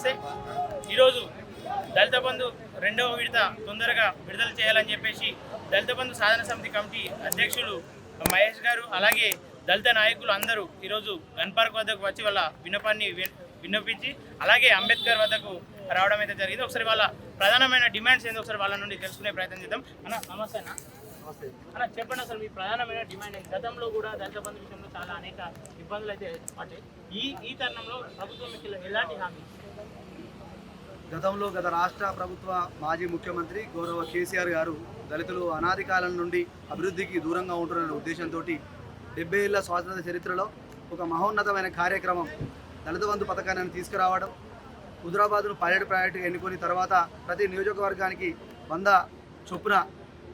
నమస్తే. ఈరోజు దళిత బంధు రెండవ విడత తొందరగా విడుదల చేయాలని చెప్పేసి దళిత బంధు సాధన సమితి కమిటీ అధ్యక్షులు మహేష్ గారు అలాగే దళిత నాయకులు అందరూ ఈరోజు గన్ పార్క్ వద్దకు వచ్చి వాళ్ళ విన్నపాన్ని విన్నపించి అలాగే అంబేద్కర్ వద్దకు రావడం అయితే జరిగింది. ఒకసారి వాళ్ళ ప్రధానమైన డిమాండ్స్ ఏందో ఒకసారి వాళ్ళ నుండి తెలుసుకునే ప్రయత్నం చేద్దాం. అన్న నమస్తే అన్న. అన్న చెప్పండి, అసలు మీ ప్రధానమైన డిమాండ్ ఏంటి? గతంలో కూడా దళిత బంధు విషయంలో చాలా అనేక ఇబ్బందులు అయితే పట్టాయి. ఈ తరుణంలో ప్రభుత్వం ఎలాంటి హామీ? గత రాష్ట్ర ప్రభుత్వ మాజీ ముఖ్యమంత్రి గౌరవ కేసీఆర్ గారు దళితులు అనాది కాలం నుండి అభివృద్ధికి దూరంగా ఉంటున్న ఉద్దేశంతో 70 ఏళ్ల స్వాతంత్ర చరిత్రలో ఒక మహోన్నతమైన కార్యక్రమం దళిత బంధు పథకాన్ని తీసుకురావడం, హుజరాబాద్ను పైలట్ ప్రాజెక్టుగా ఎన్నుకొని తర్వాత ప్రతి నియోజకవర్గానికి 100 చొప్పున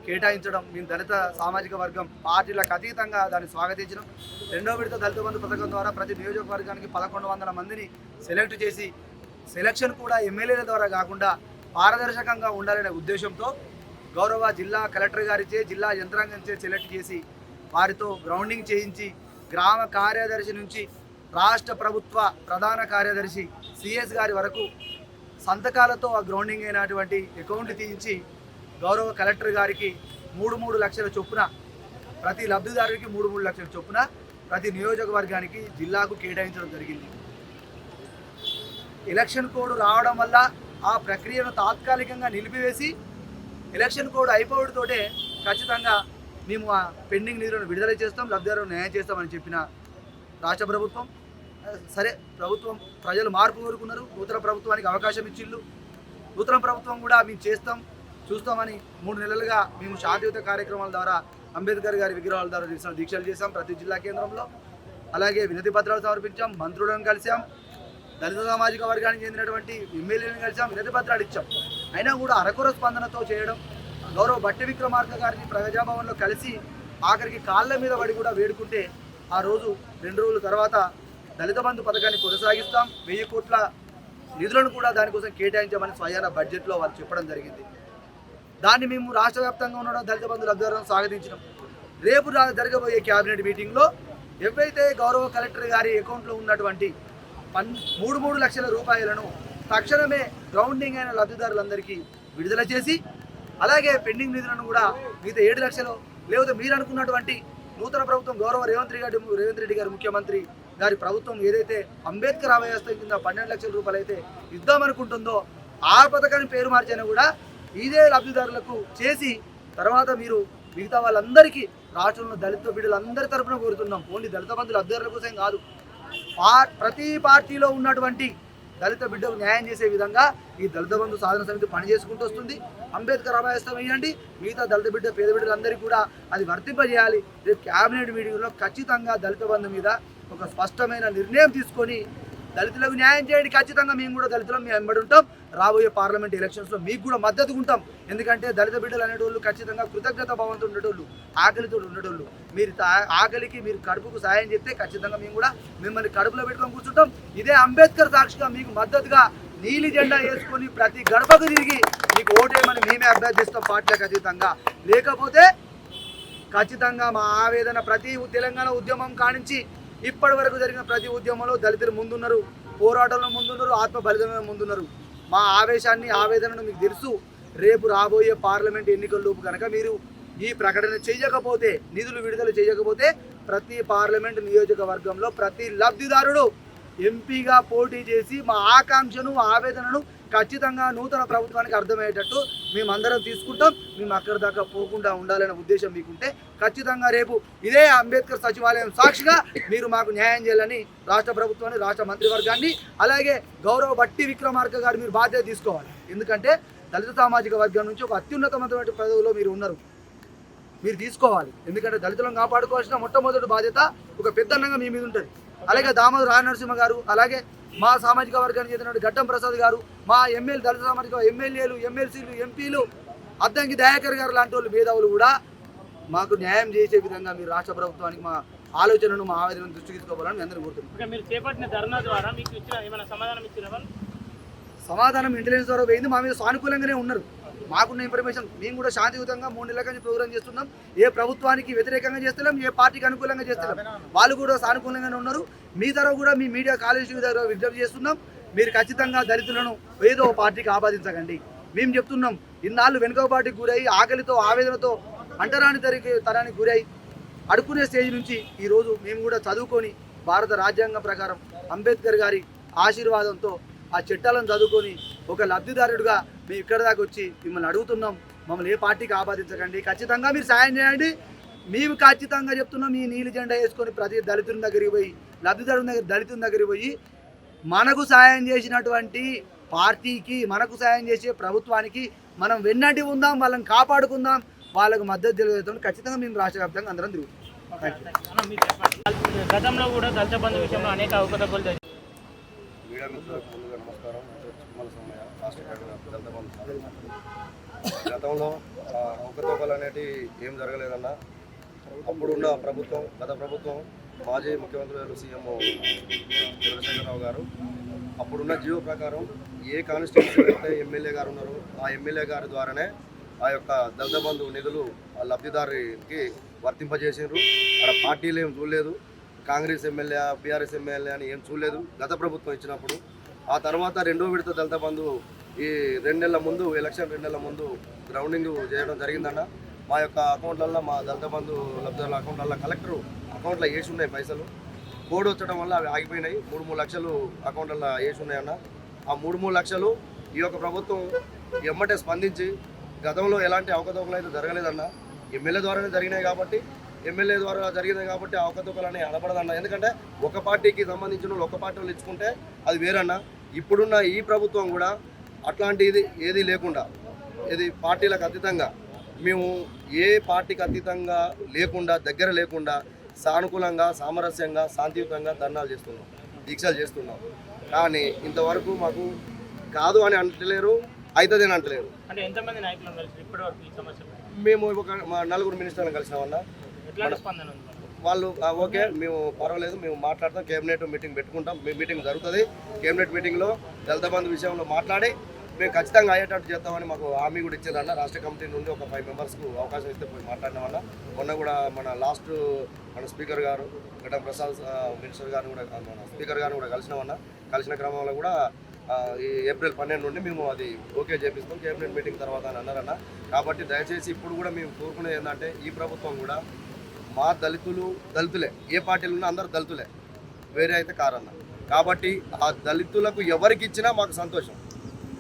కేటాయించడం, మేము దళిత సామాజిక వర్గం పార్టీలకు అతీతంగా దాన్ని స్వాగతించడం. రెండో విడత దళిత బంధు పథకం ద్వారా ప్రతి నియోజకవర్గానికి 1100 మందిని సెలెక్ట్ చేసి సెలక్షన్ కూడా ఎమ్మెల్యేల ద్వారా కాకుండా పారదర్శకంగా ఉండాలనే ఉద్దేశంతో గౌరవ జిల్లా కలెక్టర్ గారిచే జిల్లా యంత్రాంగంచే సెలెక్ట్ చేసి వారితో గ్రౌండింగ్ చేయించి గ్రామ కార్యదర్శి నుంచి రాష్ట్ర ప్రభుత్వ ప్రధాన కార్యదర్శి సిఎస్ గారి వరకు సంతకాలతో ఆ గ్రౌండింగ్ అయినటువంటి అకౌంట్ తీయించి గౌరవ కలెక్టర్ గారికి 3 లక్షల చొప్పున ప్రతి లబ్ధిదారుడికి 3 లక్షల చొప్పున ప్రతి నియోజకవర్గానికి జిల్లాకు కేటాయించడం జరిగింది. ఎలక్షన్ కోడ్ రావడం వల్ల ఆ ప్రక్రియను తాత్కాలికంగా నిలిపివేసి ఎలక్షన్ కోడ్ అయిపోవడంతోటే ఖచ్చితంగా మేము ఆ పెండింగ్ నిధులను విడుదల చేస్తాం, లబ్ధిదారులను న్యాయం చేస్తామని చెప్పిన రాష్ట్ర ప్రభుత్వం, సరే ప్రభుత్వం ప్రజలు మార్పు కోరుకున్నారు, నూతన ప్రభుత్వానికి అవకాశం ఇచ్చిళ్ళు. నూతన ప్రభుత్వం కూడా మేము చేస్తాం చూస్తామని 3 నెలలుగా మేము శాంతియుత కార్యక్రమాల ద్వారా అంబేద్కర్ గారి విగ్రహాల ద్వారా దీక్షలు చేశాం ప్రతి జిల్లా కేంద్రంలో. అలాగే వినతి పత్రాలు సమర్పించాం, మంత్రులను కలిసాం, దళిత సామాజిక వర్గానికి చెందినటువంటి ఎమ్మెల్యేలను కలిసాం, వినతి పత్రాలు ఇచ్చాం. అయినా కూడా అరకొర స్పందనతో చేయడం, గౌరవ బట్టి విక్రమార్క గారిని ప్రజాభవన్లో కలిసి ఆఖరికి కాళ్ళ మీద పడి కూడా వేడుకుంటే ఆ రోజు 2 రోజుల తర్వాత దళిత బంధు పథకాన్ని కొనసాగిస్తాం, 1000 కోట్ల నిధులను కూడా దానికోసం కేటాయించామని స్వయాన బడ్జెట్లో వాళ్ళు చెప్పడం జరిగింది. దాన్ని మేము రాష్ట్ర వ్యాప్తంగా ఉన్న దళిత బంధు లబ్ధిదారులను స్వాగతించినాం. రేపు జరగబోయే క్యాబినెట్ మీటింగ్లో ఎవరైతే గౌరవ కలెక్టర్ గారి అకౌంట్లో ఉన్నటువంటి 3 లక్షల రూపాయలను తక్షణమే గ్రౌండింగ్ అయిన లబ్ధిదారులందరికీ విడుదల చేసి అలాగే పెండింగ్ నిధులను కూడా మిగతా 7 లక్షలు లేకపోతే మీరు అనుకున్నటువంటి నూతన ప్రభుత్వం గౌరవ రేవంత్ రెడ్డి గారు ముఖ్యమంత్రి గారి ప్రభుత్వం ఏదైతే అంబేద్కర్ ఆవాసం కింద 12 లక్షల రూపాయలు అయితే ఇద్దామనుకుంటుందో ఆ పథకాన్ని పేరు మార్చైనా కూడా ఇదే లబ్ధిదారులకు చేసి తర్వాత మీరు మిగతా వాళ్ళందరికీ రాష్ట్రంలో దళిత బిడ్డలందరి తరఫున కోరుతున్నాం. ఓన్లీ దళిత బంధు లబ్ధిదారుల కోసం కాదు, ప్రతి పార్టీలో ఉన్నటువంటి దళిత బిడ్డకు న్యాయం చేసే విధంగా ఈ దళిత బంధు సాధన సమితి పనిచేసుకుంటూ వస్తుంది. అంబేద్కర్ అభయాస్తం వేయండి, మిగతా దళిత బిడ్డ పేద బిడ్డలందరికీ కూడా అది వర్తింపజేయాలి. రేపు క్యాబినెట్ మీటింగ్లో ఖచ్చితంగా దళిత బంధు మీద ఒక స్పష్టమైన నిర్ణయం తీసుకొని దళితులకు న్యాయం చేయండి. ఖచ్చితంగా మేము కూడా దళితులను మేము వెంబడి ఉంటాం. రాబోయే పార్లమెంట్ ఎలక్షన్స్లో మీకు కూడా మద్దతుగా ఉంటాం. ఎందుకంటే దళిత బిడ్డలు అనేటోళ్ళు ఖచ్చితంగా కృతజ్ఞత భావంతో ఉండేటోళ్ళు, ఆకలితో ఉండేటోళ్ళు. మీరు ఆకలికి మీరు కడుపుకు సాయం చేస్తే ఖచ్చితంగా మేము కూడా మిమ్మల్ని కడుపులో పెట్టుకొని కూర్చుంటాం. ఇదే అంబేద్కర్ సాక్షిగా మీకు మద్దతుగా నీలి జెండా వేసుకొని ప్రతి గడపకు తిరిగి మీకు ఓటేయమని మేమే అభ్యర్థిస్తాం పార్టీలకు అతీతంగా. లేకపోతే ఖచ్చితంగా మా ఆవేదన ప్రతి తెలంగాణ ఉద్యమం కానించి ఇప్పటి వరకు జరిగిన ప్రతి ఉద్యమంలో దళితులు ముందున్నారు, పోరాటంలో ముందున్నారు, ఆత్మ బలిదానంలో ముందున్నారు. మా ఆవేదనను మీకు తెలుసు. రేపు రాబోయే పార్లమెంట్ ఎన్నికల్లోపు కనుక మీరు ఈ ప్రకటన చేయకపోతే, నిధులు విడుదల చేయకపోతే ప్రతి పార్లమెంట్ నియోజకవర్గంలో ప్రతి లబ్ధిదారుడు ఎంపీగా పోటీ చేసి మా ఆకాంక్షను ఆవేదనను ఖచ్చితంగా నూతన ప్రభుత్వానికి అర్థమయ్యేటట్టు మేమందరం తీసుకుంటాం. మేము అక్కడి దాకా పోకుండా ఉండాలనే ఉద్దేశం మీకుంటే ఖచ్చితంగా రేపు ఇదే అంబేద్కర్ సచివాలయం సాక్షిగా మీరు మాకు న్యాయం చేయాలని రాష్ట్ర ప్రభుత్వాన్ని, రాష్ట్ర మంత్రివర్గాన్ని, అలాగే గౌరవ బట్టి విక్రమార్క గారు మీరు బాధ్యత తీసుకోవాలి. ఎందుకంటే దళిత సామాజిక వర్గం నుంచి ఒక అత్యున్నతమైన పదవిలో మీరు ఉన్నారు, మీరు తీసుకోవాలి. ఎందుకంటే దళితులను కాపాడుకోవాల్సిన మొట్టమొదటి బాధ్యత ఒక పెద్దన్నంగా మీ మీద ఉంటుంది. అలాగే దామోదర రాజనరసింహ గారు, అలాగే మా సామాజిక వర్గానికి చెందిన గడ్డం ప్రసాద్ గారు, మా దళిత సామాజిక ఎమ్మెల్యేలు, ఎమ్మెల్సీలు, ఎంపీలు, అద్దంకి దయాకర్ గారు లాంటి వాళ్ళు మేధావులు కూడా మాకు న్యాయం చేసే విధంగా మీరు రాష్ట్ర ప్రభుత్వానికి మా ఆలోచనను, మా ఆవేదనను దృష్టికి తీసుకోవాలని అందరూ కోరుతున్నాం. మీరు చేపట్టిన ధర్నా ద్వారా మీకు ఇచ్చిన ఏమైనా సమాధానం ఇచ్చినారా? సమాధానం ఇంటెలిజెన్స్ ద్వారా పోయింది. మా మీద సానుకూలంగానే ఉన్నారు. మాకున్న ఇన్ఫర్మేషన్ మేము కూడా శాంతియుతంగా 3 నెలల నుంచి ప్రోగ్రామ్ చేస్తున్నాం. ఏ ప్రభుత్వానికి వ్యతిరేకంగా చేస్తలేం, ఏ పార్టీకి అనుకూలంగా చేస్తలేం. వాళ్ళు కూడా సానుకూలంగానే ఉన్నారు. మీ ద్వారా కూడా మీ మీడియా కాలేజీ దగ్గర విజ్ఞప్తి చేస్తున్నాం. మీరు ఖచ్చితంగా దళితులను ఏదో పార్టీకి ఆపాదించకండి. మేము చెప్తున్నాం, ఇన్నాళ్ళు వెనుకబాటుకి గురై ఆకలితో ఆవేదనతో అంటరాని తరానికి గురై అడుక్కునే స్టేజ్ నుంచి ఈరోజు మేము కూడా చదువుకొని భారత రాజ్యాంగం ప్రకారం అంబేద్కర్ గారి ఆశీర్వాదంతో ఆ చట్టాలను చదువుకొని ఒక లబ్ధిదారుడుగా మేము ఇక్కడ దాకా వచ్చి మిమ్మల్ని అడుగుతున్నాం, మమ్మల్ని ఏ పార్టీకి ఆపాదించకండి, ఖచ్చితంగా మీరు సాయం చేయండి. మేము ఖచ్చితంగా చెప్తున్నాం, ఈ నీలి జెండా వేసుకొని ప్రతి దళితుని దగ్గరికి పోయి దళితుని దగ్గరికి పోయి మనకు సాయం చేసినటువంటి పార్టీకి, మనకు సాయం చేసే ప్రభుత్వానికి మనం వెన్నటి ఉందాం, వాళ్ళని కాపాడుకుందాం, వాళ్ళకు మద్దతు తెలియజేస్తాం. ఖచ్చితంగా మేము రాష్ట్ర వ్యాప్తంగా అందరం తిరుగుతాం. గతంలో కూడా దళిత బంధు విషయంలో అనేక అవకతవకలు జరిగాయి. మీడియా మిత్రులకు ముందుగా నమస్కారం. చిమ్మల సమయ రాష్ట్ర కార్యదర్శి దళిత బంధు సాధించారు. గతంలో అవకతవకలు అనేటివి ఏం జరగలేదన్న. అప్పుడున్న ప్రభుత్వం, గత ప్రభుత్వం, మాజీ ముఖ్యమంత్రి సీఎం చంద్రశేఖరరావు గారు అప్పుడున్న జీవో ప్రకారం ఏ కాన్స్టిట్యూన్సీ అయితే ఎమ్మెల్యే గారు ఉన్నారో ఆ ఎమ్మెల్యే గారి ద్వారానే ఆ యొక్క దళిత బంధు నిధులు ఆ లబ్ధిదారుకి వర్తింపజేసారు. అక్కడ పార్టీలు ఏం చూడలేదు, కాంగ్రెస్ ఎమ్మెల్యే బీఆర్ఎస్ ఎమ్మెల్యే అని ఏం చూడలేదు గత ప్రభుత్వం ఇచ్చినప్పుడు. ఆ తర్వాత రెండో విడత దళిత బంధు ఈ 2 నెలల ముందు, ఎలక్షన్ 2 నెలల ముందు గ్రౌండింగ్ చేయడం జరిగిందన్న. మా యొక్క అకౌంట్లలో, మా దళిత బంధు లబ్ధిదారుల అకౌంట్లలో కలెక్టర్ అకౌంట్లో వేసి ఉన్నాయి పైసలు. కోడ్ వచ్చడం వల్ల అవి ఆగిపోయినాయి. 3 లక్షలు అకౌంట్లలో వేసి ఉన్నాయన్న. ఆ 3 లక్షలు ఈ యొక్క ప్రభుత్వం ఎమ్మటే స్పందించి, గతంలో ఎలాంటి అవకతవకలు అయితే జరగలేదన్న, ఎమ్మెల్యే ద్వారానే జరిగినాయి కాబట్టి, ఎమ్మెల్యే ద్వారా జరిగినాయి కాబట్టి అవకతవకలు అనేవి అనబడదన్న. ఎందుకంటే ఒక పార్టీకి సంబంధించిన వాళ్ళు ఒక పార్టీ వాళ్ళు ఇచ్చుకుంటే అది వేరన్న. ఇప్పుడున్న ఈ ప్రభుత్వం కూడా అట్లాంటిది ఏది లేకుండా, ఇది పార్టీలకు అతీతంగా, మేము ఏ పార్టీకి అతీతంగా లేకుండా, దగ్గర లేకుండా సానుకూలంగా, సామరస్యంగా, శాంతియుతంగా ధర్నాలు చేస్తున్నాం, దీక్షలు చేస్తున్నాం. కానీ ఇంతవరకు మాకు కాదు అని అంటలేరు, అవుతుందని అంటలేరు. అంటే ఎంతమంది నాయకులను కలిసి ఇప్పటివరకు ఈ సమస్య? మేము మా 4 మినిస్టర్లను కలిసినామన్నా. ఎట్లాంటి స్పందన ఉంది? వాళ్ళు ఓకే, మేము పర్వాలేదు, మేము మాట్లాడతాం, కేబినెట్ మీటింగ్ పెట్టుకుంటాం, మీటింగ్ జరుగుతుంది. కేబినెట్ మీటింగ్లో దళిత బంధు విషయంలో మాట్లాడి మేము ఖచ్చితంగా అయ్యేటట్టు చేస్తామని మాకు హామీ కూడా ఇచ్చారన్న. రాష్ట్ర కమిటీ నుండి ఒక 5 మెంబర్స్కు అవకాశం ఇస్తే పోయి మాట్లాడినామన్న. మొన్న కూడా మన స్పీకర్ గారు గడ్డం ప్రసాద్ మినిస్టర్ గారిని కూడా, మన స్పీకర్ గారిని కూడా కలిసిన క్రమంలో కూడా ఈ ఏప్రిల్ 12 నుండి మేము అది ఓకే చేపిస్తాం కేబినెట్ మీటింగ్ తర్వాత అని అన్నారన్న. కాబట్టి దయచేసి ఇప్పుడు కూడా మేము కోరుకునేది ఏంటంటే, ఈ ప్రభుత్వం కూడా మా దళితులే, ఏ పార్టీలు ఉన్నా అందరూ దళితులే, వేరే అయితే కారన్న. కాబట్టి ఆ దళితులకు ఎవరికి ఇచ్చినా మాకు సంతోషం.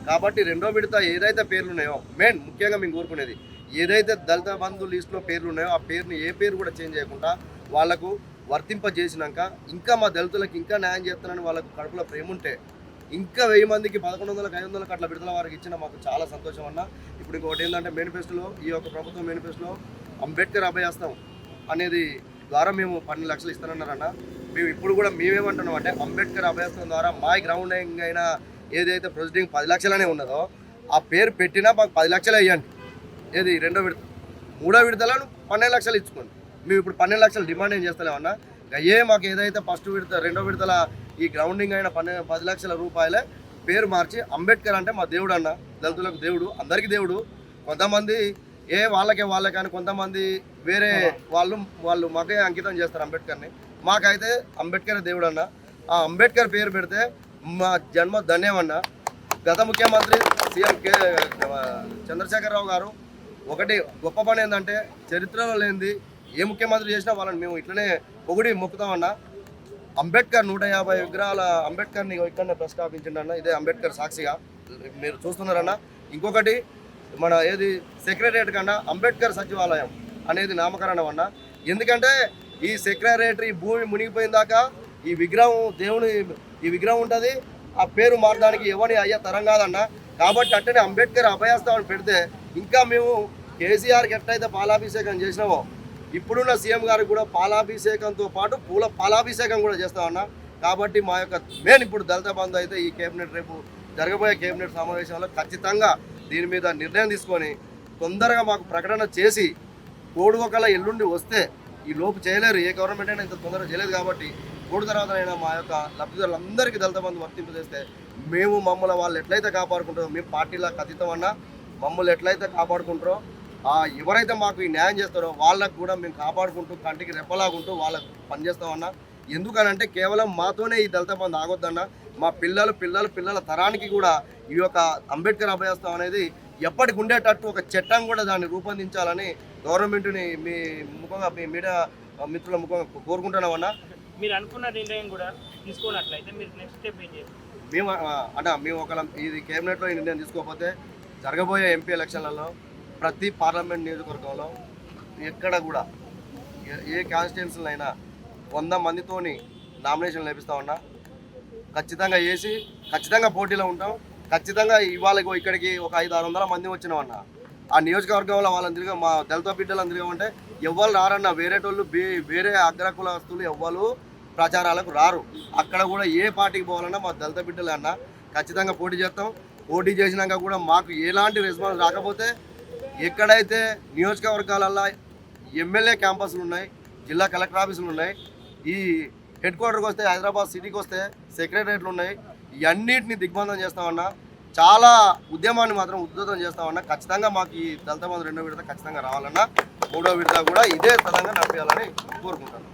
కాబట్టి రెండో విడత ఏదైతే పేర్లు ఉన్నాయో, ముఖ్యంగా మేము కోరుకునేది, ఏదైతే దళిత బంధు లిస్టులో పేర్లు ఉన్నాయో ఆ పేరుని ఏ పేరు కూడా చేంజ్ చేయకుండా వాళ్లకు వర్తింపజేసినాక, ఇంకా మా దళితులకు ఇంకా న్యాయం చేస్తానని వాళ్ళకు కడుపులో ప్రేమ ఉంటే ఇంకా 1000 మందికి 1100, 500 అట్లా విడుదల వారికి ఇచ్చిన మాకు చాలా సంతోషం అన్న. ఇప్పుడు ఇంకొకటి ఏంటంటే, మేనిఫెస్టోలో, ఈ యొక్క ప్రభుత్వం మేనిఫెస్టోలో అంబేద్కర్ అభయాస్తం అనేది ద్వారా మేము 12 లక్షలు ఇస్తానన్నారన్న. మేము ఇప్పుడు కూడా మేమేమంటున్నాం అంటే, అంబేద్కర్ అభయాస్తం ద్వారా మా గ్రౌండింగ్ అయినా ఏదైతే ప్రొసీడింగ్ 10 లక్షలనే ఉన్నదో ఆ పేరు పెట్టినా మాకు 10 లక్షలు ఇవ్వండి. ఏది రెండో విడత, మూడో విడతలను 12 లక్షలు ఇచ్చుకోండి. మేము ఇప్పుడు 12 లక్షలు డిమాండ్ ఏం చేస్తలేమన్నా. మాకు ఏదైతే ఫస్ట్ విడత, రెండో విడతల ఈ గ్రౌండింగ్ అయిన 10 లక్షల రూపాయలే పేరు మార్చి, అంబేద్కర్ అంటే మా దేవుడు అన్న, దళితులకు దేవుడు, అందరికీ దేవుడు. కొంతమంది వాళ్ళకే కానీ కొంతమంది వేరే వాళ్ళు మాకే అంకితం చేస్తారు అంబేద్కర్ని. మాకైతే అంబేద్కర్ దేవుడు అన్న. ఆ అంబేద్కర్ పేరు పెడితే మా జన్మ ధన్యమన్న. గత ముఖ్యమంత్రి సీఎం చంద్రశేఖరరావు గారు ఒకటి గొప్ప పని ఏంటంటే, చరిత్రలో లేనిది ఏ ముఖ్యమంత్రి చేసినా వాళ్ళని మేము ఇట్లనే పొగిడి మొక్కుతామన్నా. అంబేద్కర్ 150 విగ్రహాల అంబేద్కర్ని ఇక్కడనే ప్రస్తావించిండన్న. ఇదే అంబేద్కర్ సాక్షిగా మీరు చూస్తున్నారన్న. ఇంకొకటి మన సెక్రటరియట్ కన్నా అంబేద్కర్ సచివాలయం అనేది నామకరణం అన్న. ఎందుకంటే ఈ సెక్రటరీ భూమి మునిగిపోయిన దాకా ఈ విగ్రహం ఉంటుంది, ఆ పేరు మార్చడానికి ఎవరిని అయ్యే తరం కాదన్న. కాబట్టి అట్టనే అంబేద్కర్ అభయాస్తం పెడితే ఇంకా మేము కేసీఆర్కి ఎట్లయితే పాలాభిషేకం చేసినామో, ఇప్పుడున్న సీఎం గారికి కూడా పాలాభిషేకంతో పాటు పూల పాలాభిషేకం కూడా చేస్తామన్నా. కాబట్టి మా యొక్క ఇప్పుడు దళిత బంధు అయితే ఈ కేబినెట్, రేపు జరగబోయే కేబినెట్ సమావేశంలో ఖచ్చితంగా దీని మీద నిర్ణయం తీసుకొని తొందరగా మాకు ప్రకటన చేసి, కోడుకొకల ఎల్లుండి వస్తే, ఈ లోపు చేయలేరు, ఏ గవర్నమెంట్ అయినా ఇంత తొందరగా చేయలేదు. కాబట్టి కోడి తర్వాతనైనా మా యొక్క లబ్ధిదారులందరికీ దళిత బంధు వర్తింపజేస్తే మమ్మల్ని వాళ్ళు ఎట్లయితే కాపాడుకుంటారో, మేము పార్టీలకు అతీతం అన్నా, మమ్మల్ని ఎట్లయితే కాపాడుకుంటారో, ఎవరైతే మాకు ఈ న్యాయం చేస్తారో వాళ్ళకు కూడా మేము కాపాడుకుంటూ, కంటికి రెప్పలాగుంటూ వాళ్ళకు పనిచేస్తామన్నా. ఎందుకనంటే కేవలం మాతోనే ఈ దళిత బంధు ఆగొద్దన్నా, మా పిల్లల తరానికి కూడా ఈ యొక్క అంబేద్కర్ అభయాస్తం అనేది ఎప్పటికి ఉండేటట్టు ఒక చట్టం కూడా దాన్ని రూపొందించాలని గవర్నమెంట్ని మీ ముఖంగా మీ మీడియా మిత్రుల ముఖంగా కోరుకుంటున్నామన్నా. మీరు అనుకున్న నిర్ణయం కూడా తీసుకున్నట్లయితే మీరు నెక్స్ట్ స్టెప్ ఏం చేయాలి? మేము ఇది కేబినెట్లో ఈ నిర్ణయం తీసుకోకపోతే జరగబోయే ఎంపీ ఎలక్షన్లలో ప్రతి పార్లమెంట్ నియోజకవర్గంలో ఎక్కడ కూడా ఏ కాన్స్టిట్యున్సీలో అయినా 100 మందితోని నామినేషన్ లేపిస్తామన్నా. ఖచ్చితంగా వేసి ఖచ్చితంగా పోటీలో ఉంటాం. ఖచ్చితంగా ఇవాళ ఇక్కడికి ఒక 500-600 మంది వచ్చినామన్నా. ఆ నియోజకవర్గంలో వాళ్ళని తిరిగా మా దళిత బిడ్డలను తిరగమంటే ఎవ్వరు రారన్న. వేరే అగ్రకులస్తులు ఎవ్వరు ప్రచారాలకు రారు. అక్కడ కూడా ఏ పార్టీకి పోవాలన్నా మా దళిత బిడ్డలు అన్నా ఖచ్చితంగా పోటీ చేస్తాం. పోటీ చేసినాక కూడా మాకు ఎలాంటి రెస్పాన్స్ రాకపోతే ఎక్కడైతే నియోజకవర్గాలల్లో ఎమ్మెల్యే క్యాంపస్లు ఉన్నాయి, జిల్లా కలెక్టర్ ఆఫీసులు ఉన్నాయి, ఈ హెడ్ క్వార్టర్కి వస్తే హైదరాబాద్ సిటీకి వస్తే సెక్రటరియట్లు ఉన్నాయి, ఇవన్నిటిని దిగ్బంధం చేస్తామన్నా. చాలా ఉద్యమాన్ని మాత్రం ఉద్ధృతం చేస్తామన్నా. ఖచ్చితంగా మాకు ఈ దళిత బంధు 2వ విడత ఖచ్చితంగా రావాలన్నా. 3వ విడత కూడా ఇదే స్థలంగా నడిపేయాలని కోరుకుంటాను.